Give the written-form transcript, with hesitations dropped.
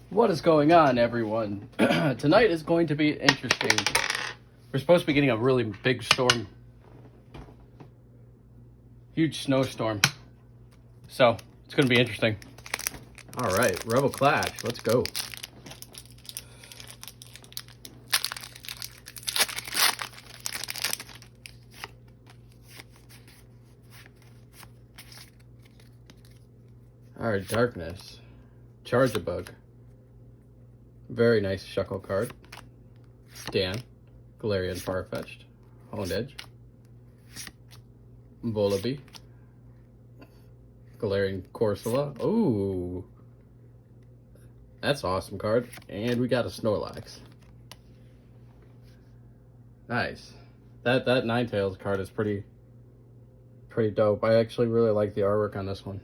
What is going on, everyone? Tonight is going to be interesting. We're supposed to be getting a really big storm. Huge snowstorm. So, it's going to be interesting. Alright, Rebel Clash. Let's go. Alright, Darkness. Charge-a-Bug. Very nice Shuckle card. Dan. Galarian Farfetch'd. Honed Edge. Volibee. Galarian Corsola. Ooh. That's an awesome card. And we got a Snorlax. Nice. That Ninetales card is pretty dope. I actually really like the artwork on this one.